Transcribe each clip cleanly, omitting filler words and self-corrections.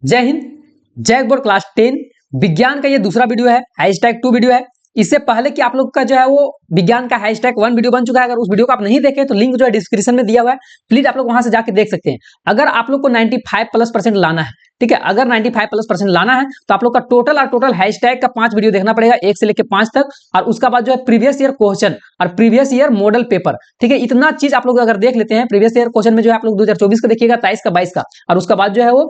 जय Hind. JAC board class 10 विज्ञान का ये दूसरा वीडियो है, #2 वीडियो है। इससे पहले कि आप लोग का जो है वो विज्ञान का #1 वीडियो बन चुका है। अगर उस वीडियो को आप नहीं देखे तो लिंक जो है डिस्क्रिप्शन में दिया हुआ है, प्लीज आप लोग वहां से जाके देख सकते हैं। अगर आप लोग को 95+% लाना है, ठीक है, अगर 95+% लाना है तो आप लोग का टोटल हैशटैग का 5 वीडियो देखना पड़ेगा, 1 से लेकर 5 तक। और उसका बाद जो है प्रीवियस ईयर क्वेश्चन और प्रीवियस ईयर मॉडल पेपर, ठीक है, इतना चीज आप लोग अगर देख लेते हैं। प्रीवियस ईयर क्वेश्चन में जो है आप लोग 2024 का देखिएगा, 23 का, 22 का, और उसका बाद जो है वो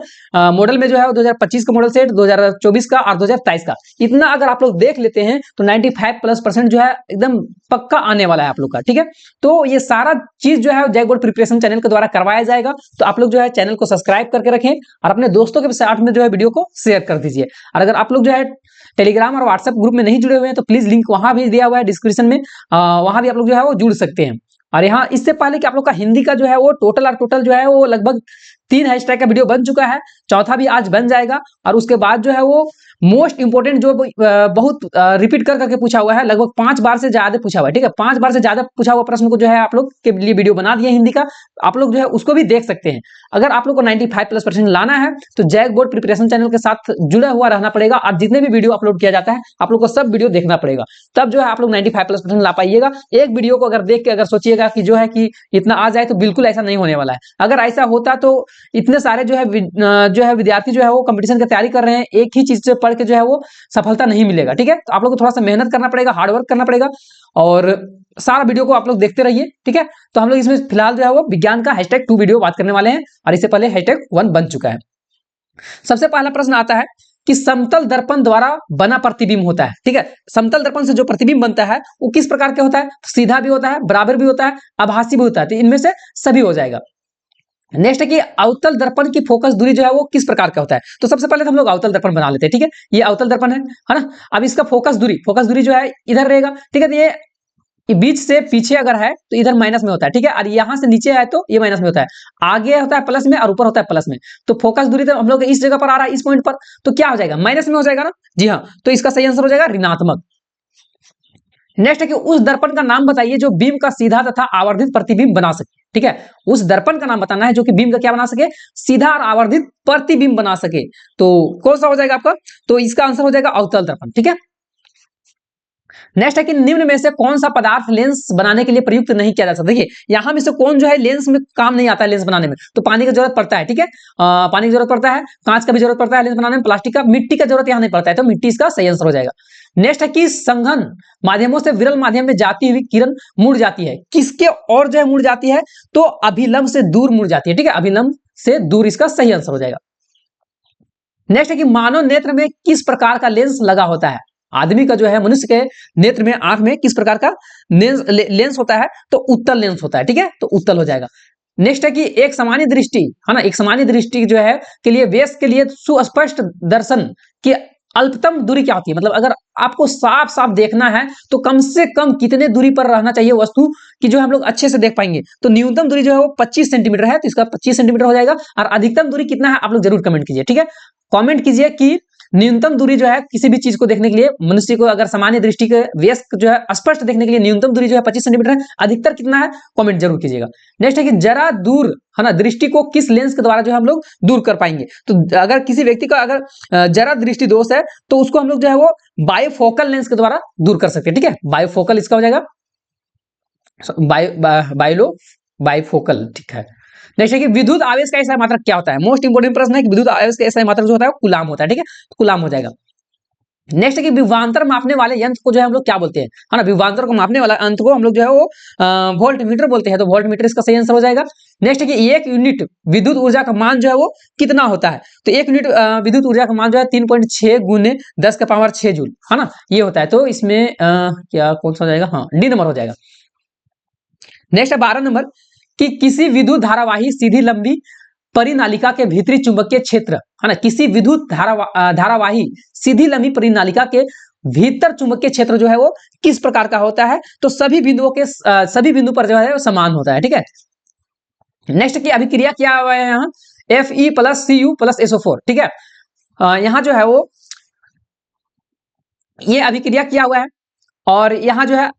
मॉडल में जो है 2025 का मॉडल सेट, 2024 का और 2023 का। इतना अगर आप लोग देख लेते हैं तो 95+% जो है एकदम पक्का आने वाला है आप लोग का, ठीक है। तो ये सारा चीज जो है जैक बोर्ड प्रिपरेशन चैनल के द्वारा करवाया जाएगा। तो आप लोग जो है चैनल को सब्सक्राइब करके रखें और अपने दोस्तों के साथ में जो है वीडियो को शेयर कर दीजिए। और अगर आप लोग जो है टेलीग्राम और व्हाट्सएप ग्रुप में नहीं जुड़े हुए हैं तो प्लीज लिंक वहां भी दिया हुआ है डिस्क्रिप्शन में, वहां भी आप लोग जो है वो जुड़ सकते हैं। और यहाँ इससे पहले कि आप लोग का हिंदी का जो है वो टोटल जो है वो लगभग 3 हैशटैग का वीडियो बन चुका है, चौथा भी आज बन जाएगा। और उसके बाद जो है वो मोस्ट इंपोर्टेंट जो बहुत रिपीट कर करके पूछा हुआ है, लगभग 5 बार से ज्यादा पूछा हुआ है, ठीक है, 5 बार से ज्यादा पूछा हुआ प्रश्न को जो है आप लोग के लिए वीडियो बना दिया हिंदी का, आप लोग जो है उसको भी देख सकते हैं। अगर आप लोग को 95+% लाना है तो जैक बोर्ड प्रिपरेशन चैनल के साथ जुड़ा हुआ रहना पड़ेगा और जितने भी वीडियो अपलोड किया जाता है आप लोग को सब वीडियो देखना पड़ेगा, तब जो है आप लोग 95+% ला पाइएगा। एक वीडियो को अगर देख के अगर सोचिएगा कि जो है कि इतना आ जाए, तो बिल्कुल ऐसा नहीं होने वाला है। अगर ऐसा होता तो इतने सारे जो है विद्यार्थी जो है वो कंपटीशन की तैयारी कर रहे हैं, एक ही चीज से पढ़ के जो है वो सफलता नहीं मिलेगा, ठीक है। तो आप लोग को थोड़ा सा मेहनत करना पड़ेगा, हार्डवर्क करना पड़ेगा और सारा वीडियो को आप लोग देखते रहिए, ठीक है। तो हम लोग इसमें फिलहाल जो है वो विज्ञान का #2 वीडियो बात करने वाले हैं और इससे पहले #1 बन चुका है। सबसे पहला प्रश्न आता है कि समतल दर्पण द्वारा बना प्रतिबिंब होता है, ठीक है। समतल दर्पण से जो प्रतिबिंब बनता है वो किस प्रकार के होता है? सीधा भी होता है, बराबर भी होता है, आभासी भी होता है। तो इनमें से सभी हो जाएगा। नेक्स्ट है कि अवतल दर्पण की फोकस दूरी जो है वो किस प्रकार का होता है? तो सबसे पहले तो हम लोग अवतल दर्पण बना लेते हैं, ठीक है। ये अवतल दर्पण है ना। अब इसका फोकस दूरी जो है इधर रहेगा, ठीक है। तो ये बीच से पीछे अगर है तो इधर माइनस में होता है, ठीक है। और यहां से नीचे है तो ये माइनस में होता है, आगे होता है प्लस में और ऊपर होता है प्लस में। तो फोकस दूरी तो हम लोग इस जगह पर आ रहा है, इस पॉइंट पर, तो क्या हो जाएगा? माइनस में हो जाएगा ना। जी हाँ, तो इसका सही आंसर हो जाएगा ऋणात्मक। नेक्स्ट है कि उस दर्पण का नाम बताइए जो बीम का सीधा तथा आवर्धित प्रतिबिंब बना सके, ठीक है। उस दर्पण का नाम बताना है जो कि बीम का क्या बना सके? सीधा और आवर्धित प्रतिबिंब बना सके। तो कौन सा हो जाएगा आपका? तो इसका आंसर हो जाएगा अवतल दर्पण, ठीक है। नेक्स्ट है कि निम्न में से कौन सा पदार्थ लेंस बनाने के लिए प्रयुक्त नहीं किया जा सकता? देखिए यहां में से कौन जो है लेंस में काम नहीं आता है, लेंस बनाने में? तो पानी की जरूरत पड़ता है, ठीक है। पानी की जरूरत पड़ता है, कांच का भी जरूरत पड़ता है लेंस बनाने में, प्लास्टिक का, मिट्टी का जरूरत यहां नहीं पड़ता है, तो मिट्टी इसका सही आंसर हो जाएगा। नेक्स्ट है कि संघन माध्यमों से विरल माध्यम में जाती हुई किरण मुड़ जाती है, किसके और जो है मुड़ जाती है? तो अभिलंब से दूर मुड़ जाती है, ठीक है, अभिलंब से दूर इसका सही आंसर हो जाएगा। नेक्स्ट है कि मानव नेत्र में किस प्रकार का लेंस लगा होता है? आदमी का जो है मनुष्य के नेत्र में, आंख में किस प्रकार का लेंस होता है? तो उत्तल लेंस होता है, ठीक है, तो उत्तल हो जाएगा। नेक्स्ट है कि एक सामान्य दृष्टि, है ना, एक सामान्य दृष्टि जो है के लिए वेश के लिए सुस्पष्ट दर्शन की अल्पतम दूरी क्या होती है? मतलब अगर आपको साफ साफ देखना है तो कम से कम कितने दूरी पर रहना चाहिए वस्तु कि जो हम लोग अच्छे से देख पाएंगे? तो न्यूनतम दूरी जो है वो 25 सेंटीमीटर है, तो इसका 25 सेंटीमीटर हो जाएगा। और अधिकतम दूरी कितना है आप लोग जरूर कमेंट कीजिए, ठीक है। कमेंट कीजिए कि न्यूनतम दूरी जो है किसी भी चीज को देखने के लिए, मनुष्य को अगर सामान्य दृष्टि के व्यस्क जो है स्पष्ट देखने के लिए न्यूनतम दूरी जो है 25 सेंटीमीटर है, अधिकतर कितना है कमेंट जरूर कीजिएगा। नेक्स्ट है कि जरा दूर, है ना, दृष्टि को किस लेंस के द्वारा जो है हम लोग दूर कर पाएंगे? तो अगर किसी व्यक्ति का अगर जरा दृष्टि दोष है तो उसको हम लोग जो है वो बायोफोकल लेंस के द्वारा दूर कर सकते हैं, ठीक है। बायोफोकल इसका हो जाएगा, बायोफोकल, ठीक है। नेक्स्ट है कि विद्युत आवेश का ऐसा मात्रक क्या होता है? मोस्ट इंपोर्टेंट प्रश्न है कि विद्युत आवेश का ऐसा मात्रक जो होता है वो कूलाम होता है, ठीक है, तो कूलाम हो जाएगा। नेक्स्ट है कि विभवांतर मापने वाले यंत्र को जो है हम लोग क्या बोलते हैं? है ना, विभवांतर को मापने वाला यंत्र को हम लोग जो है वो वोल्ट मीटर बोलते हैं, तो वोल्ट मीटर इसका सही आंसर हो जाएगा। नेक्स्ट है कि 1 यूनिट विद्युत ऊर्जा का मान जो है वो कितना होता है? तो 1 यूनिट विद्युत ऊर्जा का मान जो है 3.6 गुने 10⁻6 जूल, है ना, ये होता है। तो इसमें क्या कौन सा हो जाएगा? हाँ, डी नंबर हो जाएगा। नेक्स्ट है 12 नंबर कि किसी विद्युत धारावाही सीधी लंबी परिनालिका के भीतरी चुंबकीय क्षेत्र, है ना, किसी विद्युत धारावाही सीधी लंबी परिनालिका के भीतर चुंबकीय क्षेत्र जो है वो किस प्रकार का होता है? तो सभी बिंदु पर जो है वो समान होता है, ठीक है। नेक्स्ट की अभिक्रिया क्या हुआ है यहाँ? Fe+Cu+SO4, ठीक है। यहाँ जो है वो ये अभिक्रिया किया हुआ है और यहाँ जो है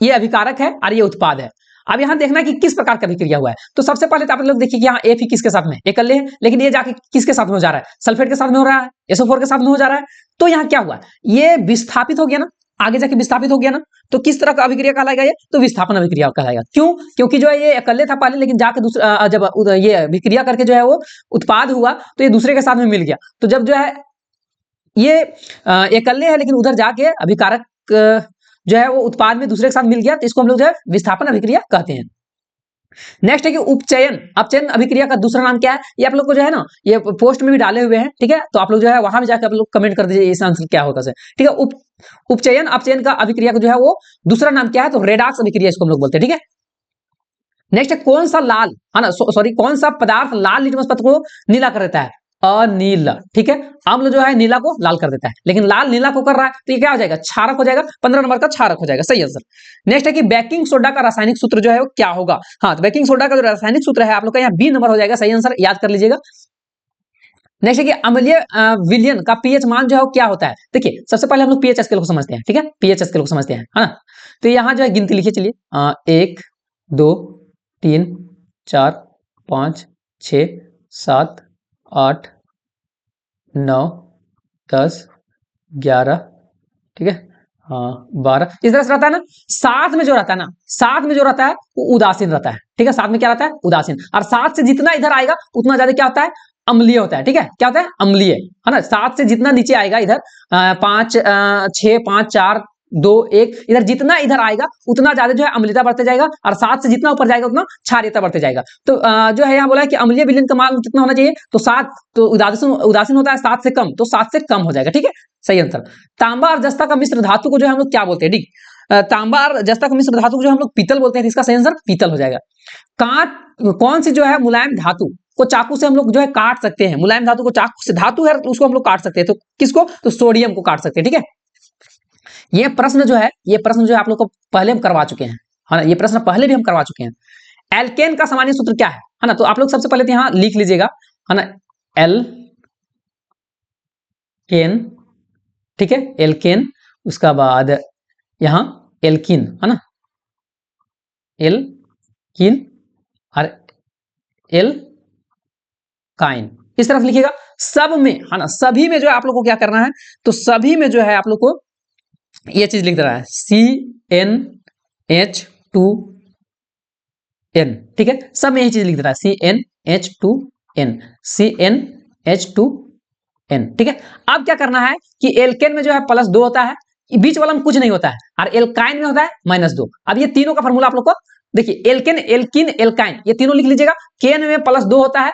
ये अभिकारक है और ये उत्पाद है। अब यहाँ देखना है कि किस प्रकार का अभिक्रिया हुआ है। तो सबसे पहले तो आप लोग देखिए कि यहाँ Fe किसके साथ में, एकल्य है, लेकिन ये जाके किसके साथ में हो जा रहा है, सल्फेट के साथ में हो रहा है, SO4 के साथ में हो जा रहा है। तो यहाँ क्या हुआ, ये विस्थापित हो गया ना, आगे जाके विस्थापित हो गया ना। तो किस तरह का अभिक्रिया कहलाएगा ये, तो विस्थापन अभिक्रिया कहलाएगा। क्यों, क्योंकि जो है ये एकल्य था पहले, लेकिन जाके दूसरा जब ये अभिक्रिया करके जो है वो उत्पाद हुआ, तो ये दूसरे के साथ में मिल गया। तो जब जो है ये एकल्य है, लेकिन उधर जाके अभिकारक जो है वो उत्पाद में दूसरे के साथ मिल गया, तो इसको हम लोग जो है विस्थापन अभिक्रिया कहते हैं। नेक्स्ट है कि उपचयन। अपचयन अभिक्रिया का दूसरा नाम क्या है, ये आप लोग को जो है ना ये पोस्ट में भी डाले हुए हैं, ठीक है। तो आप लोग जो है वहां भी जाकर आप लोग कमेंट कर दीजिए इस आंसर क्या होगा, ठीक है। उपचयन अपचयन का अभिक्रिया का जो है वो दूसरा नाम क्या है, तो रेडॉक्स अभिक्रिया इसको हम लोग बोलते हैं, ठीक है। नेक्स्ट है कौन सा लाल, है ना, सॉरी कौन सा पदार्थ लाल लिटमस पत्र को नीला कर देता है, अनील, ठीक है। अम्ल जो है नीला को लाल कर देता है, लेकिन लाल नीला को कर रहा है, तो ये क्या हो जाएगा, क्षारक हो जाएगा। 15 नंबर का क्षारक हो जाएगा, सही आंसर। नेक्स्ट है कि बेकिंग सोडा का रासायनिक सूत्र जो है वो क्या होगा। हाँ, तो बेकिंग सोडा का जो रासायनिक सूत्र है आप लोग का यहाँ बी नंबर हो जाएगा, सही आंसर, याद कर लीजिएगा। नेक्स्ट है कि अम्लीय विलयन का पीएच मान जो है वो क्या होता है। देखिए सबसे पहले हम लोग पीएच स्केल को समझते हैं, ठीक है, पीएच स्केल को समझते हैं, है ना। तो यहाँ जो है गिनती लिखिए, चलिए 1 2 3 4 5 6 7 8 9 10 11, ठीक है, 12, इस तरह से रहता है ना। साथ में जो रहता है ना, साथ में जो रहता है वो उदासीन रहता है, ठीक है। साथ में क्या रहता है, उदासीन। और साथ से जितना इधर आएगा उतना ज्यादा क्या होता है, अम्लीय होता है, ठीक है। क्या होता है, अम्लीय, है ना। 7 से जितना नीचे आएगा इधर 5 6 5 4 2 1, इधर जितना इधर आएगा उतना ज्यादा जो है अम्लीयता बढ़ते जाएगा, और 7 से जितना ऊपर जाएगा उतना क्षारीयता बढ़ते जाएगा। तो जो है यहाँ बोला है कि अम्लीय विलयन का मान कितना होना चाहिए, तो 7, तो उदासीन होता है 7 से कम, तो 7 से कम हो जाएगा, ठीक है, सही आंसर। तांबा और जस्ता का मिश्र धातु को जो है हम लोग क्या बोलते हैं, ठीक। तांबा और जस्ता का मिश्र धातु को जो हम लोग पीतल बोलते हैं, इसका सही आंसर पीतल हो जाएगा। कौन सी जो है मुलायम धातु को चाकू से हम लोग जो है काट सकते हैं, मुलायम धातु को चाकू से, धातु है उसको हम लोग काट सकते हैं, तो किसको, तो सोडियम को काट सकते हैं, ठीक है। ये प्रश्न जो है आप लोग को पहले हम करवा चुके हैं, है ना, ये प्रश्न पहले भी हम करवा चुके हैं। एल्केन का सामान्य सूत्र क्या है ना, तो आप लोग सबसे पहले तो यहाँ लिख लीजिएगा, है ना, एल्केन, ठीक है, एल्केन। उसका बाद यहाँ एल्किन, है ना, एल्किन और एल्काइन, इस तरफ लिखिएगा। सब में, है ना, सभी में जो है आप लोग को क्या करना है, तो सभी में जो है आप लोग को ये चीज लिख देना है, CnH2n, ठीक है, सब में यही चीज लिख देना है, CnH2n, CnH2n, ठीक है। अब क्या करना है कि एल्केन में जो है +2 होता है, बीच वाला में कुछ नहीं होता है, और एल्काइन में होता है -2। अब ये तीनों का फॉर्मूला आप लोग को देखिए, एल्केन, एल्किन, एल्काइन, ये तीनों लिख लीजिएगा। केन में +2 होता है,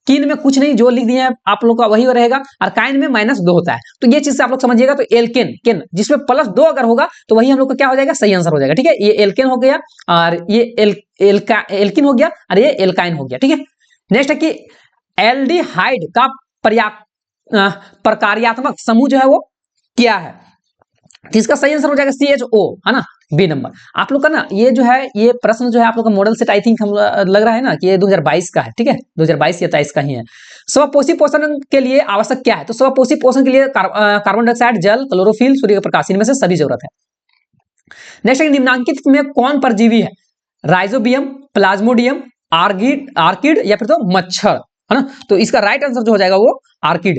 किन में कुछ नहीं, जो लिख दिए हैं आप लोग का वही रहेगा, और काइन में -2 होता है। तो ये चीज से आप लोग समझिएगा। तो एल्केन, केन जिसमें +2 अगर होगा तो वही हम लोग का क्या हो जाएगा, सही आंसर हो जाएगा, ठीक है। ये एल्केन हो गया, और ये एल्किन हो गया, और ये एल्काइन हो गया, ठीक है। नेक्स्ट है कि एल्डिहाइड का प्रकार्यात्मक समूह जो है वो क्या है, तो इसका सही आंसर हो जाएगा CHO, है ना, बी नंबर। आप लोग का ना ये जो है, ये प्रश्न जो है आप लोग का मॉडल सेट आई थिंक हम लग रहा है ना कि ये 2022 का है, ठीक है, 2022 या 23 का ही है। स्वपोषी पोषण के लिए आवश्यक क्या है, तो स्वपोषी पोषण के लिए कार्बन डाइऑक्साइड, जल, क्लोरोफिल, सूर्य का प्रकाश, इनमें से सभी जरूरत है। नेक्स्ट निम्नांकित में कौन परजीवी है, राइजोबियम, प्लाज्मोडियम, आर्किड या फिर तो मच्छर, है ना। तो इसका राइट आंसर जो हो जाएगा वो आर्किड।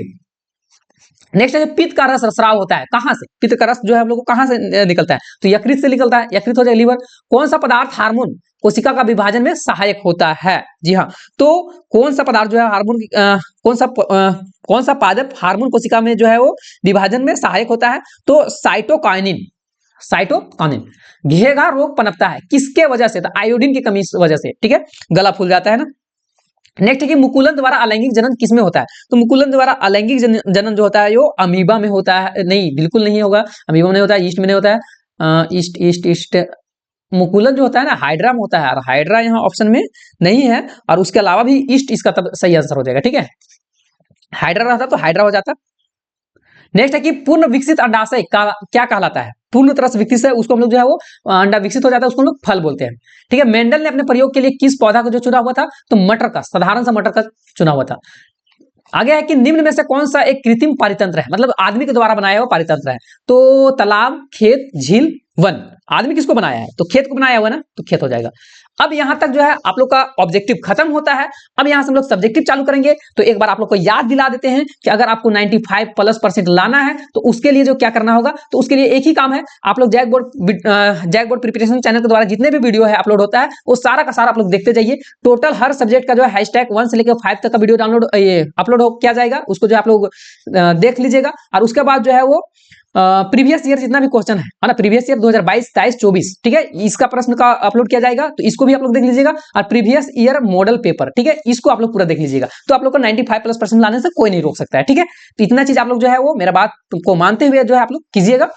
नेक्स्ट है पित्त का रस स्राव होता है, कहां से, पित्त का रस जो है हम लोग को कहां से निकलता है, तो यकृत से निकलता है, यकृत हो जाएगा लीवर। कौन सा पदार्थ हार्मोन कोशिका का विभाजन में सहायक होता है, जी हाँ, तो कौन सा पदार्थ जो है हार्मोन, कौन सा पादप हार्मोन कोशिका में जो है वो विभाजन में सहायक होता है, तो साइटोकाइनिन, साइटोकाइनिन। घेघा रोग पनपता है किसके वजह से, तो आयोडीन की कमी वजह से, ठीक है, गला फूल जाता है ना। नेक्स्ट है कि मुकुलन द्वारा अलैंगिक जनन किसमें होता है, तो मुकुलन द्वारा अलैंगिक जनन जो होता है वो अमीबा में होता है, नहीं बिल्कुल नहीं होगा, अमीबा में नहीं होता है, ईस्ट में नहीं होता है, ईस्ट मुकुलन जो होता है ना हाइड्रा में होता है, और हाइड्रा यहाँ ऑप्शन में नहीं है, और उसके अलावा भी ईस्ट इसका तब सही आंसर हो जाएगा, ठीक है, हाइड्रा रहता तो हाइड्रा हो जाता। नेक्स्ट है कि पूर्ण विकसित अंडाशय क्या कहलाता है, पूर्ण तरह से विकसित है उसको हम लोग जो है वो अंडा विकसित हो जाता है उसको हम लोग फल बोलते हैं, ठीक है। मेंडल ने अपने प्रयोग के लिए किस पौधा को जो चुना हुआ था, तो मटर का, साधारण सा मटर का चुना हुआ था। आगे है कि निम्न में से कौन सा एक कृत्रिम पारितंत्र है, मतलब आदमी के द्वारा बनाया हुआ पारितंत्र है, तो तालाब, खेत, झील वन। आदमी किसको बनाया है? तो खेत को बनाया हुआ ना, तो खेत हो जाएगा। अब यहां तक जो है आप लोग का ऑब्जेक्टिव खत्म होता है। अब यहां से हम लोग सब्जेक्टिव चालू करेंगे। तो एक बार आप लोग को याद दिला देते हैं कि अगर आपको 95+ % लाना है तो उसके लिए जो क्या करना होगा, तो उसके लिए एक ही काम है, आप लोग जैक बोर्ड प्रिपरेशन चैनल के द्वारा जितने भी वीडियो है अपलोड होता है वो सारा का सारा आप लोग देखते जाइए। टोटल हर सब्जेक्ट का जो है #1 से लेकर 5 तक का वीडियो डाउनलोड अपलोड किया जाएगा, उसको जो आप लोग देख लीजिएगा। और उसके बाद जो है वो प्रीवियस ईयर जितना भी क्वेश्चन है ना, प्रीवियस ईयर 2022, 23, 24, ठीक है, इसका प्रश्न का अपलोड किया जाएगा, तो इसको भी आप लोग देख लीजिएगा। और प्रीवियस ईयर मॉडल पेपर, ठीक है, इसको आप लोग पूरा देख लीजिएगा। तो आप लोग को 95+% लाने से कोई नहीं रोक सकता है, ठीक है। तो इतना चीज आप लोग जो है वो मेरा बात को मानते हुए जो है आप लोग कीजिएगा।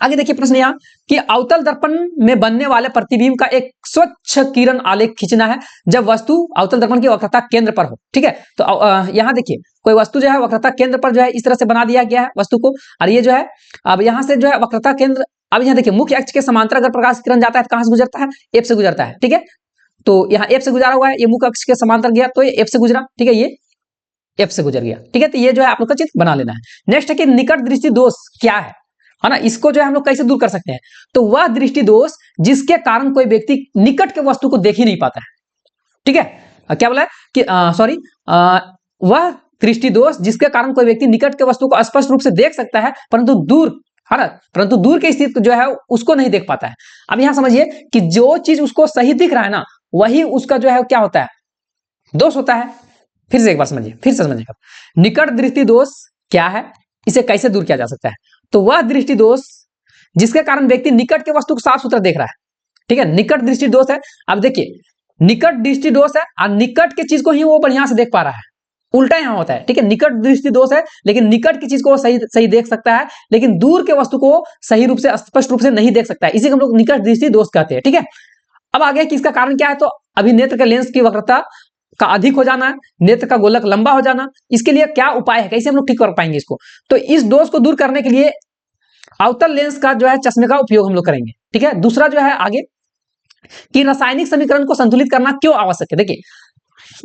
आगे देखिए प्रश्न यहाँ कि अवतल दर्पण में बनने वाले प्रतिबिंब का एक स्वच्छ किरण आलेख खींचना है जब वस्तु अवतल दर्पण की वक्रता केंद्र पर हो, ठीक है। तो यहाँ देखिए कोई वस्तु जो है वक्रता केंद्र पर जो है इस तरह से बना दिया गया है वस्तु को, और ये जो है अब यहाँ से जो है वक्रता केंद्र, अब यहाँ देखिए मुख्य अक्ष के समांतर अगर प्रकाश किरण जाता है तो कहां से गुजरता है? एफ से गुजरता है, ठीक है। तो यहाँ एफ से गुजारा हुआ है, ये मुख्य अक्ष के समांतर गया तो ये एफ से गुजरा, ठीक है, ये एफ से गुजर गया, ठीक है। तो ये जो है आप लोग का चित्र बना लेना है। नेक्स्ट है कि निकट दृष्टि दोष क्या है ना, इसको जो है हम लोग कैसे दूर कर सकते हैं? तो वह दृष्टि दोष जिसके कारण कोई व्यक्ति निकट के वस्तु को देख ही नहीं पाता है, ठीक है। क्या बोला है कि सॉरी, वह दृष्टि दोष जिसके कारण कोई व्यक्ति निकट के वस्तु को स्पष्ट रूप से देख सकता है परंतु दूर, है ना, परंतु दूर की स्थिति जो है उसको नहीं देख पाता है। अब यहां समझिए कि जो चीज उसको सही दिख रहा है ना, वही उसका जो है क्या होता है? दोष होता है। फिर से एक बार समझिए, फिर से समझिएगा। निकट दृष्टि दोष क्या है, इसे कैसे दूर किया जा सकता है? तो वह दृष्टि दोष जिसके कारण व्यक्ति निकट के वस्तु को साफ सुथरा देख रहा है, ठीक है, निकट दृष्टि दोष है। अब देखिए निकट दृष्टि दोष है और निकट की चीज को ही वो बढ़िया से देख पा रहा है, उल्टा यहां होता है, ठीक है। निकट दृष्टि दोष है लेकिन निकट की चीज को सही सही देख सकता है, लेकिन दूर के वस्तु को सही रूप से स्पष्ट रूप से नहीं देख सकता है, इसी को हम लोग निकट दृष्टि दोष कहते हैं, ठीक है। अब आगे कि इसका कारण क्या है, तो अभी नेत्र के लेंस की वक्रता का अधिक हो जाना, नेत्र का गोलक लंबा हो जाना, इसके लिए क्या उपाय है, कैसे हम लोग ठीक कर पाएंगे इसको? तो इस दोष को दूर करने के लिए अवतल लेंस का जो है चश्मे का उपयोग हम लोग करेंगे, ठीक है। दूसरा जो है आगे कि रासायनिक समीकरण को संतुलित करना क्यों आवश्यक है? देखिए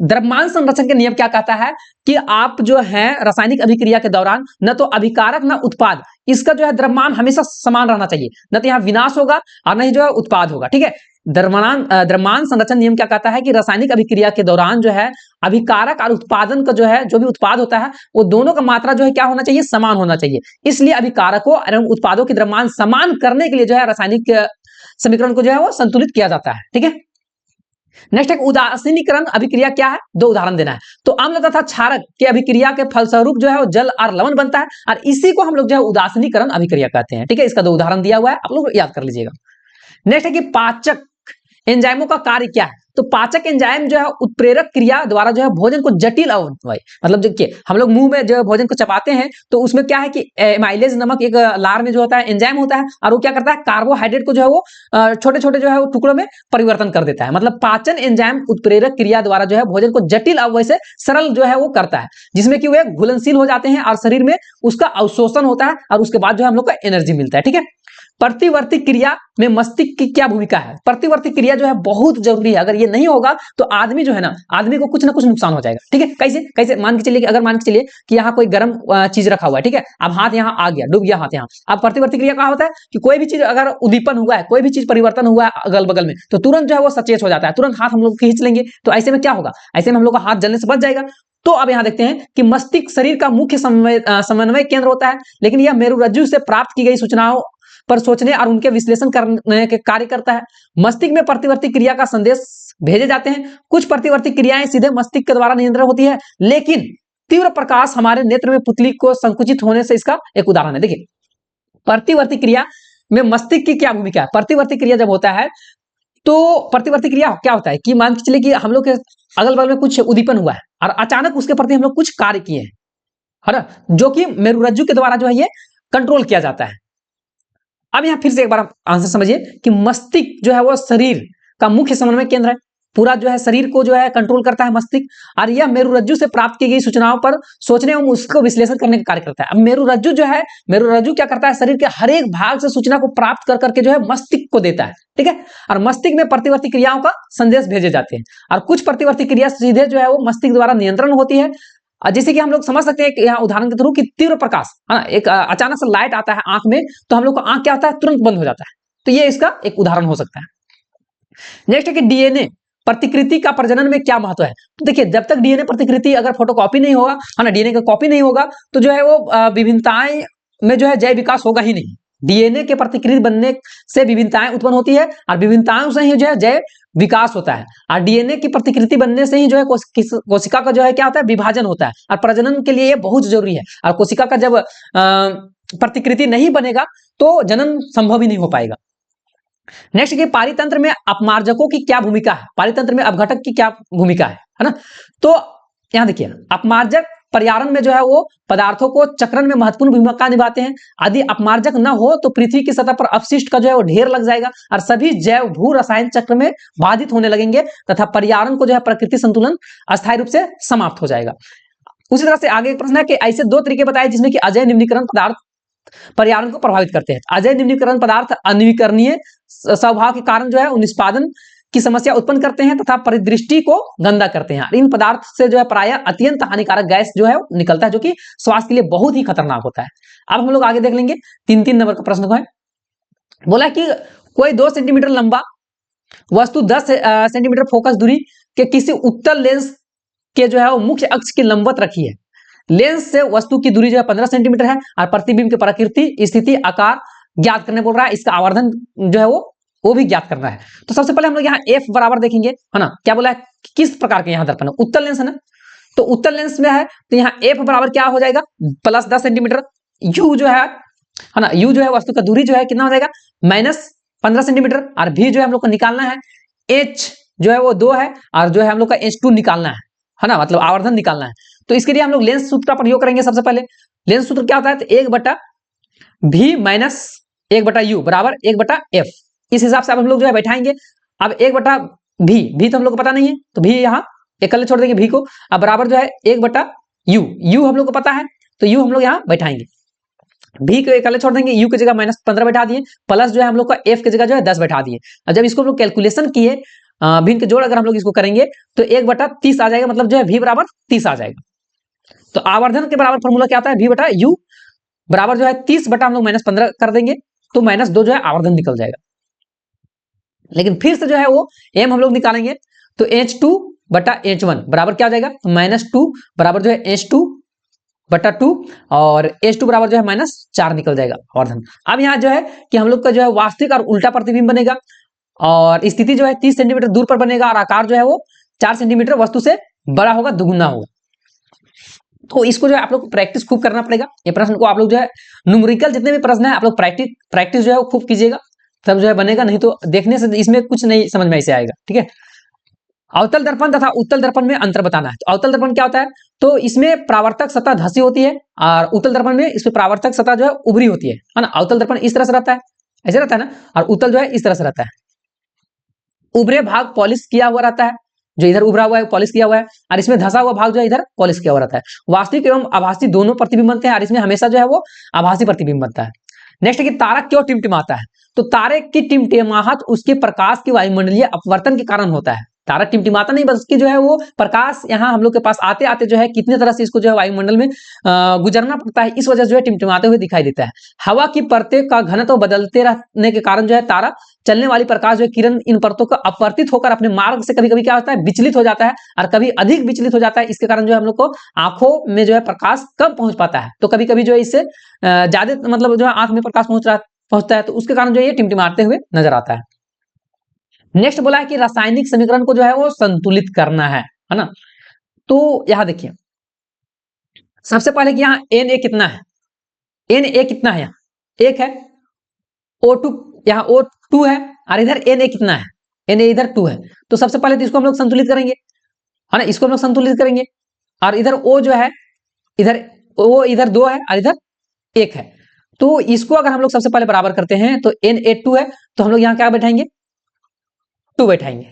द्रव्यमान संरक्षण के नियम क्या कहता है कि आप जो है रासायनिक अभिक्रिया के दौरान न तो अभिकारक न उत्पाद, इसका जो है द्रव्यमान हमेशा समान रहना चाहिए, न तो यहाँ विनाश होगा और न ही जो है उत्पाद होगा, ठीक है। द्रव्यमान संरक्षण नियम क्या कहता है कि रासायनिक अभिक्रिया के दौरान जो है अभिकारक और उत्पादन का जो है जो भी उत्पाद होता है वो दोनों का मात्रा जो है क्या होना चाहिए? समान होना चाहिए। इसलिए अभिकारकों एवं उत्पादों की द्रव्यमान समान करने के लिए जो है रासायनिक समीकरण को जो है वो संतुलित किया जाता है, ठीक है। नेक्स्ट एक उदासीनीकरण अभिक्रिया क्या है? दो उदाहरण देना है। तो अम्ल तथा क्षारक के अभिक्रिया के फलस्वरूप जो है वो जल और लवण बनता है और इसी को हम लोग जो है उदासीनीकरण अभिक्रिया कहते हैं, ठीक है। इसका दो उदाहरण दिया हुआ है, आप लोग याद कर लीजिएगा। नेक्स्ट है कि पाचक एंजाइमों का कार्य क्या है? तो पाचक एंजाइम जो है उत्प्रेरक क्रिया द्वारा जो है भोजन को जटिल मतलब देखिए हम लोग मुंह में जो है भोजन को चबाते हैं तो उसमें क्या है कि एमाइलेज नामक एक लार में जो होता है एंजाइम होता है और वो क्या करता है कार्बोहाइड्रेट को जो है वो छोटे छोटे जो है वो टुकड़ों में परिवर्तन कर देता है। मतलब पाचन एंजाइम उत्प्रेरक क्रिया द्वारा जो है भोजन को जटिल अवयव सरल जो है वो करता है, जिसमें कि वे घुलनशील हो जाते हैं और शरीर में उसका अवशोषण होता है और उसके बाद जो है हम लोग को एनर्जी मिलता है, ठीक है। प्रतिवर्ती क्रिया में मस्तिष्क की क्या भूमिका है? प्रतिवर्ती क्रिया जो है बहुत जरूरी है, अगर ये नहीं होगा तो आदमी जो है ना, आदमी को कुछ ना कुछ नुकसान हो जाएगा, ठीक है। कैसे कैसे मान के चलिए कि अगर मान के चलिए कि यहाँ कोई गर्म चीज रखा हुआ है, ठीक है, अब हाथ यहाँ आ गया, डूब गया हाथ यहाँ। अब प्रतिवर्ती क्रिया क्या होता है कि कोई भी चीज अगर उद्दीपन हुआ है, कोई भी चीज परिवर्तन हुआ है अगल बगल में, तो तुरंत जो है वो सचेत हो जाता है, तुरंत हाथ हम लोग खींच लेंगे। तो ऐसे में क्या होगा? ऐसे में हम लोग का हाथ जलने से बच जाएगा। तो अब यहां देखते हैं कि मस्तिष्क शरीर का मुख्य समन्वय केंद्र होता है, लेकिन यह मेरुरज्जु से प्राप्त की गई सूचनाओं पर सोचने और उनके विश्लेषण करने के कार्य करता है। मस्तिष्क में प्रतिवर्ती क्रिया का संदेश भेजे जाते हैं। कुछ प्रतिवर्ती क्रियाएं सीधे मस्तिष्क के द्वारा नियंत्रण होती है, लेकिन तीव्र प्रकाश हमारे नेत्र में पुतली को संकुचित होने से इसका एक उदाहरण है। देखिए प्रतिवर्ती क्रिया में मस्तिष्क की क्या भूमिका है? प्रतिवर्ती क्रिया जब होता है तो प्रतिवर्ती क्रिया क्या होता है कि मान के चलिए कि हम लोग के अगल बगल में कुछ उद्दीपन हुआ है और अचानक उसके प्रति हम लोग कुछ कार्य किए हैं, है ना, जो कि मेरुरज्जु के द्वारा जो है ये कंट्रोल किया जाता है। अब यहां फिर से एक बार आंसर समझिए कि मस्तिष्क जो है वो शरीर का मुख्य समन्वय केंद्र है, पूरा जो है शरीर को जो है कंट्रोल करता है मस्तिष्क, और यह मेरुरज्जु से प्राप्त की गई सूचनाओं पर सोचने एवं उसको विश्लेषण करने का कार्य करता है। अब मेरुरज्जु जो है, मेरुरज्जु क्या करता है? शरीर के हर एक भाग से सूचना को प्राप्त कर करके जो है मस्तिष्क को देता है, ठीक है। और मस्तिष्क में प्रतिवर्ती क्रियाओं का संदेश भेजे जाते हैं और कुछ प्रतिवर्ती क्रिया सीधे जो है वो मस्तिष्क द्वारा नियंत्रण होती है जैसे कि हम लोग समझ सकते हैं कि यहाँ उदाहरण के थ्रू कि तीव्र प्रकाश है ना, एक अचानक से लाइट आता है आंख में, तो हम लोग का आंख क्या होता है, तुरंत बंद हो जाता है। तो ये इसका एक उदाहरण हो सकता है। नेक्स्ट है कि डीएनए प्रतिकृति का प्रजनन में क्या महत्व है। तो देखिए, जब तक डीएनए प्रतिकृति अगर फोटोकॉपी नहीं होगा, है ना, डीएनए का कॉपी नहीं होगा, तो जो है वो विभिन्नताएं में जो है जय विकास होगा ही नहीं। डीएनए के प्रतिकृति बनने से विभिन्नताएं उत्पन्न होती है और विभिन्नताओं से ही जो है जय विकास होता है। और डीएनए की प्रतिकृति बनने से ही जो है कोशिका का जो है क्या होता है, विभाजन होता है। और प्रजनन के लिए ये बहुत जरूरी है। और कोशिका का जब प्रतिकृति नहीं बनेगा तो जनन संभव ही नहीं हो पाएगा। नेक्स्ट कि पारितंत्र में अपमार्जकों की क्या भूमिका है, पारितंत्र में अपघटक की क्या भूमिका है ना। तो यहां देखिए, अपमार्जक पर्यावरण में जो है वो पदार्थों को चक्रण में महत्वपूर्ण भूमिका निभाते हैं। यदि अपमार्जक न हो तो पृथ्वी की सतह पर अपशिष्ट का जो है वो ढेर लग जाएगा और सभी जैव भू रसायन चक्र में बाधित होने लगेंगे तथा पर्यावरण को जो है प्रकृति संतुलन अस्थायी रूप से समाप्त हो जाएगा। उसी तरह से आगे एक प्रश्न है कि ऐसे दो तरीके बताए जिसमें कि अजय निम्नीकरण पदार्थ पर्यावरण को प्रभावित करते हैं। अजय निम्नीकरण पदार्थ अनवीकरणीय स्वभाव के कारण जो है निष्पादन की समस्या उत्पन्न करते हैं तथा परिदृष्टि को गंदा करते हैं। इन पदार्थ से जो है प्रायः अत्यंत हानिकारक गैस जो है निकलता है, जो कि स्वास्थ्य के लिए बहुत ही खतरनाक होता है। अब हम लोग आगे देख लेंगे 3 नंबर का प्रश्न को है। बोला कि कोई 2 सेंटीमीटर लंबा वस्तु 10 सेंटीमीटर फोकस दूरी के किसी उत्तल लेंस के जो है वो मुख्य अक्ष के लंबवत रखी है। लेंस से वस्तु की दूरी जो है 15 सेंटीमीटर है और प्रतिबिंब की प्रकृति, स्थिति, आकार ज्ञात करने बोल रहा है। इसका आवर्धन जो है वो भी ज्ञात करना है। तो सबसे पहले हम लोग यहाँ एफ बराबर देखेंगे, है ना। क्या बोला है, किस प्रकार के यहाँ दर्पण है, उत्तल लेंस है ना। तो उत्तल लेंस में है तो यहाँ एफ बराबर क्या हो जाएगा, प्लस 10 सेंटीमीटर। यू जो है ना, यू जो है वस्तु का दूरी जो है कितना हो जाएगा, माइनस 15 सेंटीमीटर। और भी जो है हम लोग को निकालना है, एच जो है वो 2 है और जो है हम लोग का H2 निकालना है ना, मतलब आवर्धन निकालना है। तो इसके लिए हम लोग लेंस सूत्र का प्रयोग करेंगे। सबसे पहले लेंस सूत्र क्या होता है, तो 1/v माइनस 1/u बराबर 1/f। इस हिसाब से अब हम लोग जो है बैठाएंगे। अब 1/v तो हम लोग को पता नहीं है, तो v यहाँ एकल छोड़ देंगे v को। अब बराबर जो है 1/u, u हम लोग को पता है तो u हम लोग यहाँ बैठाएंगे। v को एकल छोड़ देंगे, u की जगह -15 बैठा दिए, प्लस जो है हम लोग का f की जगह जो है 10 बैठा दिए। और जब इसको हम लोग कैलकुलेशन किए, भिन्न के जोड़ अगर हम लोग इसको करेंगे तो 1/30 आ जाएगा, मतलब जो है v बराबर 30 आ जाएगा। तो आवर्धन के बराबर फॉर्मूला क्या आता है, v बटा u बराबर जो है 30 बटा हम लोग -15 कर देंगे तो -2 जो है आवर्धन निकल जाएगा। लेकिन फिर से जो है वो m हम लोग निकालेंगे तो H2 बटा H1 बराबर क्या हो जाएगा, -2 बराबर जो है H2 बटा 2 और H2 बराबर जो है -4 निकल जाएगा आवर्धन। अब यहाँ जो है कि हम लोग का जो है वास्तविक और उल्टा प्रतिबिंब बनेगा और स्थिति जो है 30 सेंटीमीटर दूर पर बनेगा और आकार जो है वो 4 सेंटीमीटर वस्तु से बड़ा होगा, दुगुना होगा। तो इसको जो है आप लोग प्रैक्टिस खूब करना पड़ेगा। ये प्रश्न को आप लोग जो है न्यूमेरिकल जितने भी प्रश्न है आप लोग प्रैक्टिस जो है वो खूब कीजिएगा, तब जो है बनेगा, नहीं तो देखने से इसमें कुछ नहीं समझ में ऐसे आएगा। ठीक है। अवतल दर्पण तथा उत्तल दर्पण में अंतर बताना है। तो अवतल दर्पण क्या होता है, तो इसमें परावर्तक सतह धसी होती है और उत्तल दर्पण में इसमें परावर्तक सतह जो है उभरी होती है ना। अवतल दर्पण इस तरह से रहता है, ऐसे रहता है ना, और उत्तल जो है इस तरह से रहता है। उभरे भाग पॉलिश किया हुआ रहता है, जो इधर उभरा हुआ है पॉलिश किया हुआ है, और इसमें धसा हुआ भाग जो है इधर पॉलिश किया हुआ रहता है। वास्तविक एवं आभासी दोनों प्रतिबिंब बनते हैं और इसमें हमेशा जो है वो आभासी प्रतिबिंब बनता है। नेक्स्ट है कि तारा क्यों टिमटिमाता है। तो तारे की टिमटिमाहट उसके प्रकाश की वायुमंडलीय अपवर्तन के कारण होता है। तारा टिमटिमाता नहीं बल्कि जो है वो प्रकाश यहाँ हम लोग के पास आते आते जो है कितने तरह से इसको जो है वायुमंडल में गुजरना पड़ता है, इस वजह से जो है टिमटिमाते हुए दिखाई देता है। हवा की परतों का घनत्व बदलते रहने के कारण जो है तारा चलने वाली प्रकाश जो है किरण इन परतों का अपवर्तित होकर अपने मार्ग से कभी कभी क्या होता है, विचलित हो जाता है और कभी अधिक विचलित हो जाता है। इसके कारण जो है हम लोग को आंखों में जो है प्रकाश कम पहुंच पाता है, तो कभी कभी जो है इससे ज्यादा मतलब जो है आंख में प्रकाश पहुंचता है, तो उसके कारण जो है ये टिमटिमाते हुए नजर आता है। नेक्स्ट बोला है कि रासायनिक समीकरण को जो है वो संतुलित करना है ना। तो यहां देखिए सबसे पहले कि यहाँ Na कितना है, Na कितना है, यहाँ 1 है, O2 यहाँ O2 है और इधर Na कितना है, Na इधर 2 है। तो सबसे पहले तो इसको हम लोग संतुलित करेंगे, है ना, इसको हम लोग संतुलित करेंगे। और इधर O जो है इधर O इधर 2 है और इधर 1 है, तो इसको अगर हम लोग सबसे पहले बराबर करते हैं तो Na2 है, तो हम लोग यहाँ क्या बैठाएंगे, 2 बैठाएंगे।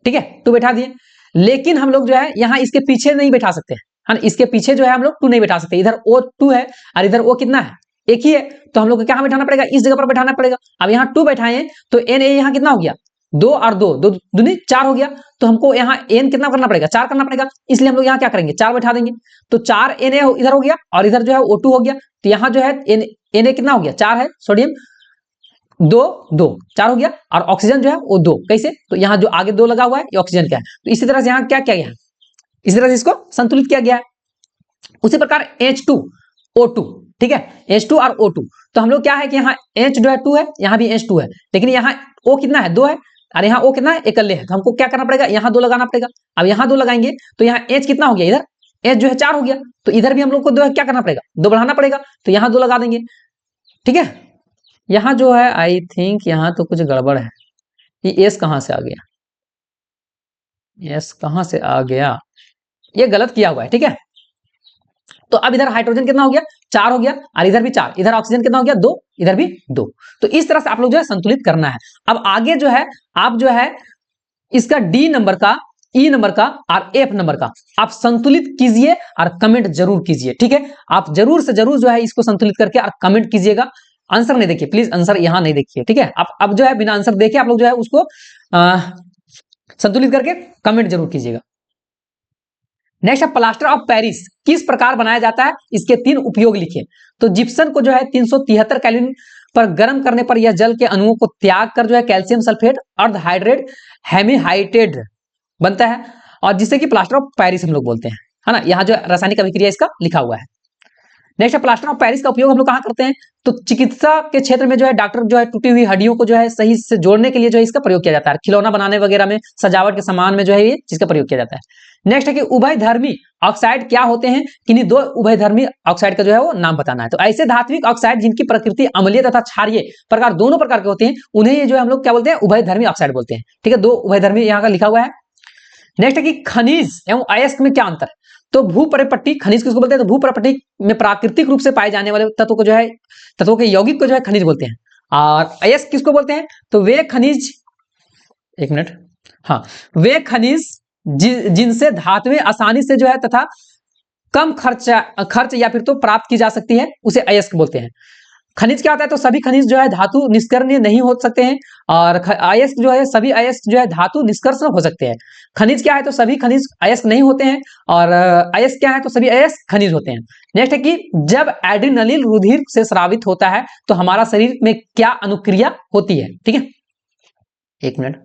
ठीक है, 2 बैठा दिए। लेकिन हम लोग जो है यहाँ इसके पीछे नहीं बैठा सकते हैं, हाँ, इसके पीछे जो है हम लोग 2 नहीं बैठा सकते। इधर O2 है और इधर O कितना है, 1 ही है, तो हम लोग को क्या बैठाना पड़ेगा, इस जगह पर बैठाना पड़ेगा। अब यहाँ 2 बैठाए तो Na यहाँ कितना हो गया, 2 और 2 2 दूनी 4 हो गया, तो हमको यहाँ n कितना करना पड़ेगा, 4 करना पड़ेगा, इसलिए हम लोग यहाँ क्या करेंगे, 4 बैठा देंगे, तो 4 Na इधर हो गया और इधर जो है O2 हो गया, तो यहाँ जो है Na कितना हो गया, 4 है, सोडियम 2 2 4 हो गया, और ऑक्सीजन जो है वो 2, कैसे, तो यहाँ जो आगे 2 लगा हुआ है ये ऑक्सीजन का है, तो इसी तरह से यहाँ क्या किया गया है, इसी तरह से इसको संतुलित किया गया है। उसी प्रकार H2O2, ठीक है, H2 और O2, तो हम लोग क्या है कि यहाँ H जो है 2 है, यहाँ भी H2 है, लेकिन यहाँ O कितना है, 2 है, और यहाँ O कितना है, एकल्य है, तो हमको क्या करना पड़ेगा, यहाँ 2 लगाना पड़ेगा। अब यहाँ 2 लगाएंगे तो यहाँ H कितना हो गया, इधर H जो है 4 हो गया, तो इधर भी हम लोग को 2 क्या करना पड़ेगा, 2 बढ़ाना पड़ेगा, तो यहाँ 2 लगा देंगे, ठीक है। यहाँ जो है आई थिंक यहाँ तो कुछ गड़बड़ है, ये S कहाँ से आ गया, S कहाँ से आ गया, ये गलत किया हुआ है, ठीक है। तो अब इधर हाइड्रोजन कितना हो गया, 4 हो गया, और इधर भी 4, इधर ऑक्सीजन कितना हो गया, 2, इधर भी 2, तो इस तरह से आप लोग जो है संतुलित करना है। अब आगे जो है आप जो है इसका D नंबर का, E नंबर का और F नंबर का आप संतुलित कीजिए और कमेंट जरूर कीजिए, ठीक है। आप जरूर से जरूर जो है इसको संतुलित करके और कमेंट कीजिएगा, आंसर नहीं देखिए प्लीज, आंसर यहाँ नहीं देखिए, ठीक है। आप अब जो है बिना आंसर देखे आप लोग जो है उसको संतुलित करके कमेंट जरूर कीजिएगा। नेक्स्ट है प्लास्टर ऑफ पेरिस किस प्रकार बनाया जाता है, इसके 3 उपयोग लिखिए। तो जिप्सम को जो है 373 केल्विन पर गर्म करने पर यह जल के अणुओं को त्याग कर जो है कैल्शियम सल्फेट अर्धहाइड्रेट हेमीहाइटेड बनता है, और जिसे कि प्लास्टर ऑफ पेरिस हम लोग बोलते हैं, है ना। यहाँ जो रासायनिक अभिक्रिया इसका लिखा हुआ है। नेक्स्ट है प्लास्टर ऑफ पेरिस का उपयोग हम लोग कहाँ करते हैं, तो चिकित्सा के क्षेत्र में जो है डॉक्टर जो है टूटी हुई हड्डियों को जो है सही से जोड़ने के लिए जो है इसका प्रयोग किया जाता है, खिलौना बनाने वगैरह में, सजावट के सामान में जो है ये चीज का प्रयोग किया जाता है। नेक्स्ट है कि उभयधर्मी ऑक्साइड क्या होते हैं, किन्हीं 2 उभयधर्मी ऑक्साइड का जो है वो नाम बताना है। तो ऐसे धात्विक ऑक्साइड जिनकी प्रकृति अम्लीय तथा क्षारीय प्रकार दोनों प्रकार के होते हैं, उन्हें ये जो है हम लोग क्या बोलते हैं, उभयधर्मी ऑक्साइड बोलते हैं, ठीक है। 2 उभयधर्मी यहाँ का लिखा हुआ है। नेक्स्ट है कि खनिज एवं अयस्क में क्या अंतर है, तो भूपरिपट्टी खनिज किसको बोलते हैं, तो भूपरिपट्टी में प्राकृतिक रूप से पाए जाने वाले तत्व को जो है, तत्वों के यौगिक को जो है खनिज बोलते हैं, और अयस्क किसको बोलते हैं, तो वे खनिज, एक मिनट, हाँ, वे खनिज जिनसे धातुएं आसानी से जो है तथा कम खर्च या फिर तो प्राप्त की जा सकती है, उसे अयस्क बोलते हैं। खनिज क्या होता है, तो सभी खनिज जो है धातु निष्कर्षण नहीं हो सकते हैं, और अयस्क जो है सभी अयस्क जो है धातु निष्कर्षण हो सकते हैं। खनिज क्या है, तो सभी खनिज अयस्क नहीं होते हैं, और अयस्क क्या है, तो सभी अयस्क खनिज होते हैं। नेक्स्ट है कि जब एड्रेनलिन रुधिर से स्रावित होता है तो हमारा शरीर में क्या अनुक्रिया होती है, ठीक है, एक मिनट,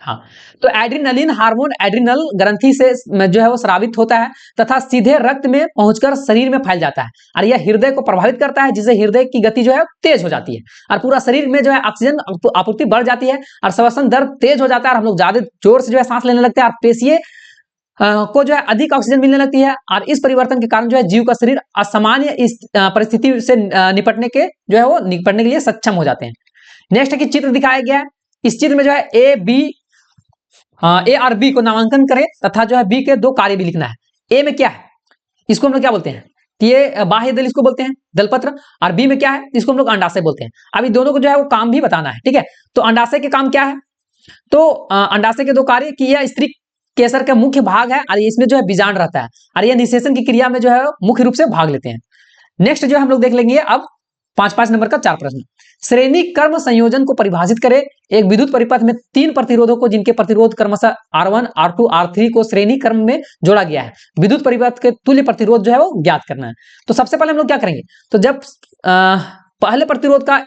हाँ, तो एड्रेनलिन हार्मोन एड्रिनल ग्रंथि से जो है वो स्रावित होता है तथा सीधे रक्त में पहुंचकर शरीर में फैल जाता है, और यह हृदय को प्रभावित करता है, जिससे हृदय की गति जो है तेज हो जाती है, और पूरा शरीर में जो है ऑक्सीजन आपूर्ति बढ़ जाती है, और श्वसन दर तेज हो जाता है, और हम लोग ज्यादा जोर से जो है सांस लेने लगते हैं, और पेशिये को जो है अधिक ऑक्सीजन मिलने लगती है, और इस परिवर्तन के कारण जो है जीव का शरीर असामान्य इस परिस्थिति से निपटने के लिए सक्षम हो जाते हैं। नेक्स्ट है कि चित्र दिखाया गया है, इस चित्र में जो है ए और बी को नामांकन करें तथा जो है बी के 2 कार्य भी लिखना है। ए में क्या है, इसको हम लोग क्या बोलते हैं, ये बाह्य दल इसको बोलते हैं, दलपत्र, और बी में क्या है, इसको हम लोग अंडाशय बोलते हैं। अभी दोनों को जो है वो काम भी बताना है, ठीक है। तो अंडाशय के काम क्या है, तो अंडाशय के 2 कार्य कि यह स्त्री केसर का मुख्य भाग है, और इसमें जो है बीजांड रहता है, और यह निषेचन की क्रिया में जो है मुख्य रूप से भाग लेते हैं। नेक्स्ट जो हम लोग देख लेंगे अब 5-5 नंबर का 4 प्रश्न। श्रेणी क्रम संयोजन को परिभाषित करें। एक विद्युत परिपथ में 3 प्रतिरोधों को जिनके प्रतिरोध क्रमशः R1, R2, R3 को श्रेणी क्रम में जोड़ा गया है, विद्युत परिपथ के तुल्य प्रतिरोध जो है वो ज्ञात करना है। तो सबसे पहले हम लोग क्या करेंगे, तो जब पहले प्रतिरोध का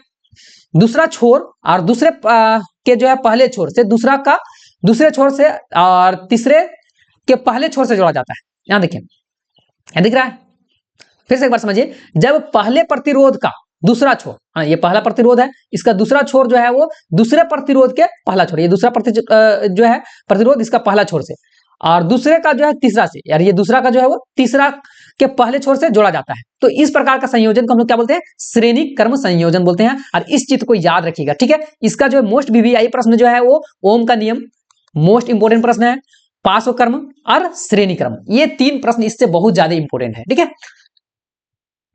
दूसरा छोर और दूसरे के जो है पहले छोर से दूसरा का दूसरे छोर से और तीसरे के पहले छोर से जोड़ा जाता है, यहां देखिए, यहां दिख रहा है, फिर से एक बार समझिए, जब पहले प्रतिरोध का दूसरा छोर, हाँ ये पहला प्रतिरोध है, इसका दूसरा छोर जो है वो दूसरे प्रतिरोध के पहला छोर, ये दूसरा जो है प्रतिरोध इसका पहला छोर से, और दूसरे का जो है तीसरा से, यार ये दूसरा का जो है वो तीसरा के पहले छोर से जोड़ा जाता है। तो इस प्रकार का संयोजन को हम लोग क्या बोलते हैं, श्रेणी क्रम संयोजन बोलते हैं। और इस चित्र को याद रखिएगा, ठीक है। इसका जो है मोस्ट VVI प्रश्न जो है वो ओम का नियम मोस्ट इंपोर्टेंट प्रश्न है, पार्श्व क्रम और श्रेणी क्रम, ये 3 प्रश्न इससे बहुत ज्यादा इंपोर्टेंट है, ठीक है।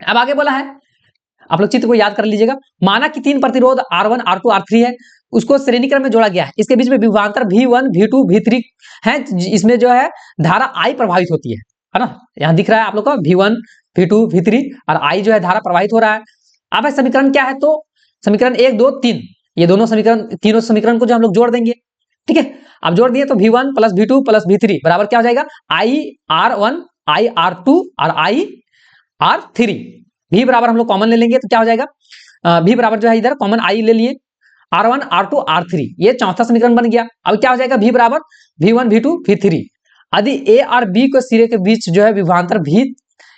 अब आगे बोला है, आप लोग चित्र को याद कर लीजिएगा, माना कि 3 प्रतिरोध R1, R2, R3 है, उसको श्रेणी क्रम में जोड़ा गया है, इसके बीच में विभवांतर V1, V2, V3 है, इसमें जो है धारा I प्रभावित होती है ना, यहां दिख रहा है आप लोग को V1, V2, V3 और I जो है धारा प्रभावित हो रहा है। अब समीकरण क्या है, तो समीकरण 1, 2, 3, ये दोनों समीकरण, तीनों समीकरण को जो हम लोग जोड़ देंगे, ठीक है। अब जोड़ दिए तो V1 plus V2 plus V3 बराबर क्या हो जाएगा, IR1 IR2 और IR3। V बराबर हम लोग कॉमन ले लेंगे तो क्या हो जाएगा, V बराबर जो है इधर कॉमन I ले लिए, R1 R2 R3, ये चौथा समीकरण बन गया। अब क्या हो जाएगा, V बराबर V1 V2 V3। यदि A और B को सिरे के बीच जो है विभवांतर V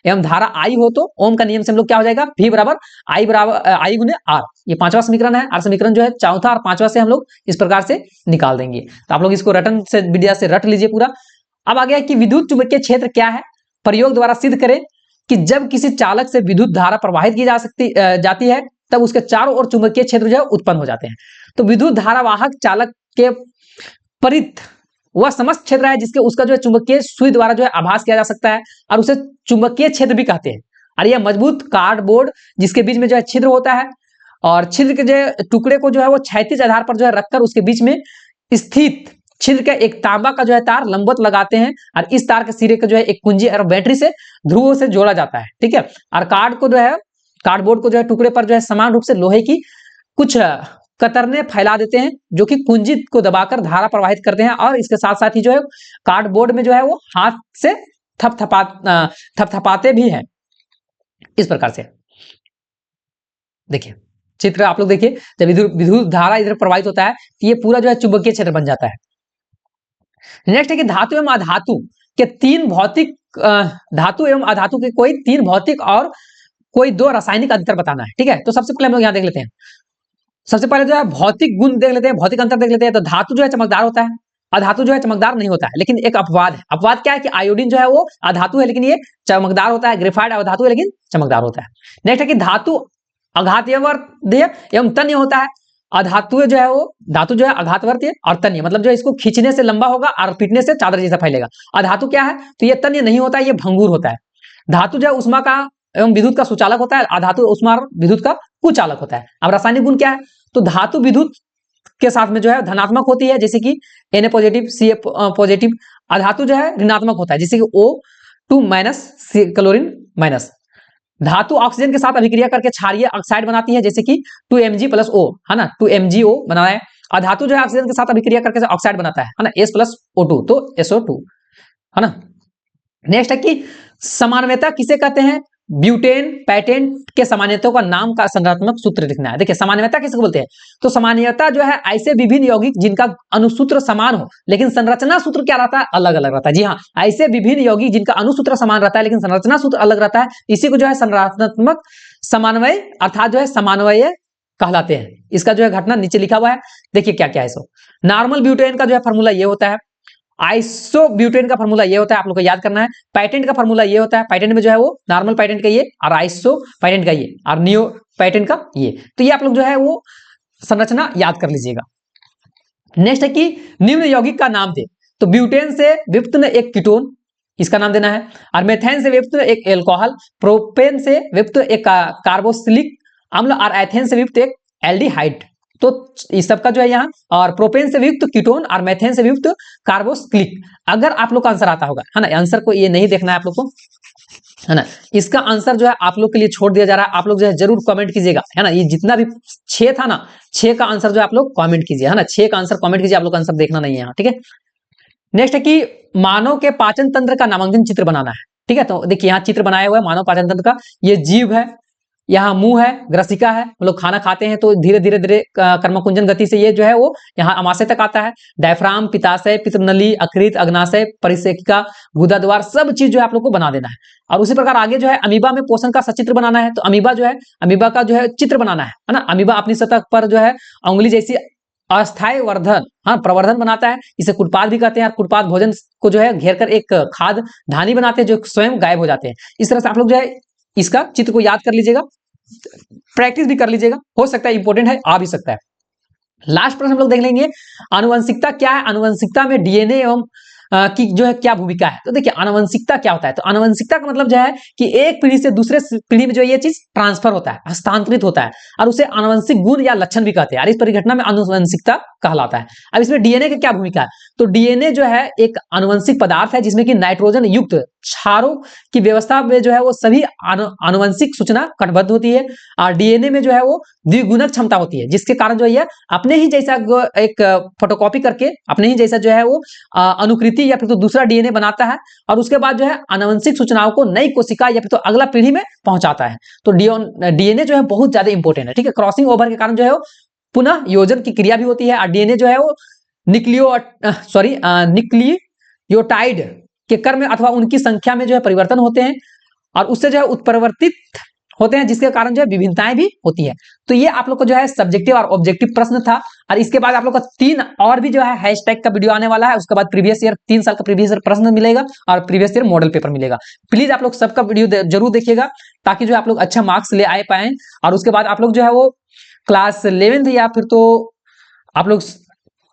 एवं धारा I हो तो ओम का नियम से हम लोग क्या हो जाएगा, V बराबर I गुने R। ये पांचवा समीकरण है, और समीकरण जो है चौथा और पांचवा से हम लोग इस प्रकार से निकाल देंगे। तो आप लोग इसको रटन से विद्या से रट लीजिए पूरा। अब आ गया कि विद्युत चुंबकीय क्षेत्र क्या है, प्रयोग द्वारा सिद्ध करें कि जब किसी चालक से विद्युत धारा प्रवाहित की जाती है तब उसके चारों ओर चुंबकीय क्षेत्र जो है उत्पन्न हो जाते हैं। तो विद्युत धारावाहक चालक के परित वह समस्त क्षेत्र है जिसके उसका जो है चुंबकीय सुई द्वारा जो है आभास किया जा सकता है, और उसे चुंबकीय क्षेत्र भी कहते हैं। और यह मजबूत कार्डबोर्ड जिसके बीच में जो है छिद्र होता है, और छिद्र के जो टुकड़े को जो है वो क्षैतिज आधार पर जो है रखकर उसके बीच में स्थित छिद्र का एक तांबा का जो है तार लंबवत लगाते हैं, और इस तार के सिरे को जो है एक कुंजी और बैटरी से ध्रुवों से जोड़ा जाता है, ठीक है। और कार्डबोर्ड को जो है टुकड़े पर जो है समान रूप से लोहे की कुछ कतरने फैला देते हैं जो कि कुंजी को दबाकर धारा प्रवाहित करते हैं, और इसके साथ साथ ही जो है कार्डबोर्ड में जो है वो हाथ से थपथपाते भी हैं। इस प्रकार से देखिए चित्र आप लोग देखिए, जब विद्युत धारा इधर प्रवाहित होता है तो ये पूरा जो है चुंबकीय क्षेत्र बन जाता है। नेक्स्ट है कि धातु एवं अधातु के तीन भौतिक धातु एवं अधातु के कोई तीन भौतिक और कोई दो रासायनिक अंतर बताना है, ठीक है। तो सबसे पहले हम लोग यहाँ देख लेते हैं, सबसे पहले जो है भौतिक गुण देख लेते हैं, भौतिक अंतर देख लेते हैं। तो धातु जो है चमकदार होता है, अधातु जो है चमकदार नहीं होता है। लेकिन एक अपवाद है, अपवाद क्या है कि आयोडीन जो है वो अधातु है लेकिन ये चमकदार होता है, ग्रेफाइट अधातु है लेकिन चमकदार होता है। नेक्स्ट है कि धातु आघातवर्तीय एवं तन्य होता है, अधातु जो है वो धातु जो है आघातवर्तीय और तन्य, मतलब जो इसको खींचने से लंबा होगा और पीटने से चादर जैसा फैलेगा। अधातु क्या है, तो ये तन्य नहीं होता है, ये भंगुर होता है। धातु जो है उष्मा का एवं विद्युत का सुचालक होता है, अधातु उष्मा और विद्युत का कुचालक होता है। अब रासायनिक गुण क्या है, तो धातु विद्युत के साथ में जो है धनात्मक होती है, जैसे कि Na पॉजिटिव Ca पॉजिटिव। अधातु जो है ऋणात्मक होता है, जैसे कि O2 माइनस क्लोरीन माइनस। धातु ऑक्सीजन के साथ अभिक्रिया करके क्षारीय ऑक्साइड बनाती है, जैसे कि 2Mg प्लस O, है ना, 2MgO बना है। अधातु जो है ऑक्सीजन के साथ अभिक्रिया करके ऑक्साइड बनाता है ना, H प्लस O2, तो SO2, है ना। नेक्स्ट है कि समानवयता किसे कहते हैं, ब्यूटेन पैटेंट के समानवयता का नाम का संरचनात्मक सूत्र लिखना है। देखिए समानवयता किसको बोलते हैं, तो समानवयता जो है ऐसे विभिन्न यौगिक जिनका अनुसूत्र समान हो लेकिन संरचना सूत्र क्या रहता है, अलग अलग रहता है। जी हाँ, ऐसे विभिन्न यौगिक जिनका अनुसूत्र समान रहता है लेकिन संरचना सूत्र अलग रहता है, इसी को जो है संरचनात्मक समन्वय अर्थात जो है समन्वय कहलाते हैं। इसका जो है घटना नीचे लिखा हुआ है, देखिए क्या क्या है। सो नॉर्मल ब्यूटेन का जो है फॉर्मूला ये होता है, आइसो ब्यूटेन का फॉर्मूला ये होता है, आप लोग को याद करना है। पैटेंट का फॉर्मूला ये होता है, पैटेंट में जो है वो नॉर्मल पैटेंट का ये, और आइसो पैटेंट का ये, और नियो पैटेंट का ये। तो ये आप लोग जो है वो संरचना याद कर लीजिएगा। नेक्स्ट है कि निम्न यौगिक का नाम दे, तो ब्यूटेन से व्युत्पन्न एक कीटोन, इसका नाम देना है, और मेथेन से व्युत्पन्न एक एल्कोहल, प्रोपेन से व्युत्पन्न एक कार्बोक्सिलिक अम्ल, और एथेन से व्युत्पन्न एक एल्डिहाइड। तो इस सब का जो है यहाँ, और प्रोपेन से युक्त कीटोन और मेथेन से युक्त कार्बोक्सिलिक। अगर आप लोग का आंसर आता होगा, है ना, आंसर को ये नहीं देखना है आप लोग को, है ना, इसका आंसर जो है आप लोग के लिए छोड़ दिया जा रहा है। आप लोग जो है जरूर कमेंट कीजिएगा, है ना, ये जितना भी 6 था ना, 6 का आंसर जो है आप लोग कमेंट कीजिए, है ना, 6 का आंसर कमेंट कीजिए, आप लोग का आंसर देखना नहीं है यहाँ, ठीक है। नेक्स्ट है कि मानव के पाचन तंत्र का नामांकन चित्र बनाना है, ठीक है। तो देखिए यहाँ चित्र बनाया हुआ है मानव पाचन तंत्र का, ये जीव है, यहाँ मुंह है, ग्रसिका है, हम लोग खाना खाते हैं तो धीरे धीरे धीरे कर्मकुंजन गति से ये जो है वो यहाँ अमाशय तक आता है। डायफ्राम, पित्ताशय, पितृनली, अकृत, अग्नाशय, परिसेकिका, गुदा द्वार, सब चीज जो है आप लोग को बना देना है। और उसी प्रकार आगे जो है अमीबा में पोषण का सचित्र बनाना है, तो अमीबा जो है, अमीबा का जो है चित्र बनाना है ना। अमीबा अपनी सतह पर जो है उंगली जैसी अस्थायी वर्धन, हाँ, प्रवर्धन बनाता है, इसे कुटपाद भी कहते हैं। और कुटपाद भोजन को जो है घेर कर एक खाद धानी बनाते हैं जो स्वयं गायब हो जाते हैं। इस तरह से आप लोग जो है इसका चित्र को याद कर लीजिएगा, प्रैक्टिस भी कर लीजिएगा, हो सकता है इंपॉर्टेंट है, आ भी सकता है। लास्ट प्रश्न हम लोग देख लेंगे, आनुवंशिकता क्या है। आनुवंशिकता में डीएनए एवं की जो है क्या भूमिका है। तो देखिए आनुवंशिकता क्या होता है, तो आनुवंशिकता का मतलब जो है कि एक पीढ़ी से दूसरे पीढ़ी में जो ये चीज ट्रांसफर होता है, हस्तांतरित होता है, और उसे आनुवंशिक गुण या लक्षण भी कहते हैं, और इस परिघटना में आनुवंशिकता कहलाता है। अब इसमें डीएनए की क्या भूमिका है, तो डीएनए जो है एक आनुवंशिक पदार्थ है जिसमें कि नाइट्रोजन युक्त क्षारों की व्यवस्था में जो है वो सभी आनुवंशिक सूचना कटबद्ध होती है, और डीएनए में जो है वो द्विगुणक क्षमता होती है, जिसके कारण जो है अपने ही जैसा एक फोटोकॉपी करके अपने ही जैसा जो है वो अनुकृति या फिर तो दूसरा डीएनए बनाता है, और उसके बाद जो है आनुवंशिक सूचनाओं को नई कोशिका या फिर तो अगला पीढ़ी में पहुंचाता है। तो डीएनए जो है बहुत ज्यादा इंपॉर्टेंट है, ठीक है। क्रॉसिंग ओवर के कारण जो है वो पुनः योजन की क्रिया भी होती है, और डीएनए जो है वो न्यूक्लियोटाइड के क्रम में अथवा उनकी संख्या में जो है परिवर्तन होते हैं, और उससे जो है उत्परिवर्तित होते हैं, जिसके कारण जो है विभिन्नताएं भी होती है। तो ये आप लोग को जो है सब्जेक्टिव और ऑब्जेक्टिव प्रश्न था, और इसके बाद आप लोग को 3 और भी जो है हैशटैग का वीडियो आने वाला है। उसके बाद प्रीवियस ईयर 3 साल का प्रीवियस ईयर प्रश्न मिलेगा और प्रीवियस ईयर मॉडल पेपर मिलेगा। प्लीज आप लोग सबका वीडियो जरूर देखिएगा, ताकि जो है आप लोग अच्छा मार्क्स ले आए पाए। और उसके बाद आप लोग जो है वो क्लास 11th या फिर तो आप लोग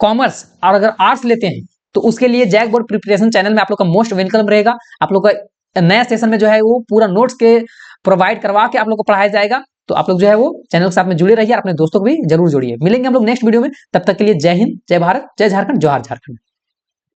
कॉमर्स और अगर आर्ट्स लेते हैं तो उसके लिए जैक बोर्ड प्रिपरेशन चैनल में आप लोग का मोस्ट वेलकम रहेगा। आप लोग का नया सेशन में जो है वो पूरा नोट्स के प्रोवाइड करवा के आप लोग को पढ़ाया जाएगा। तो आप लोग जो है वो चैनल के साथ में जुड़े रहिए और अपने दोस्तों को भी जरूर जोड़िए। मिलेंगे हम लोग नेक्स्ट वीडियो में, तब तक के लिए जय हिंद, जय भारत, जय झारखंड, जोहार झारखंड।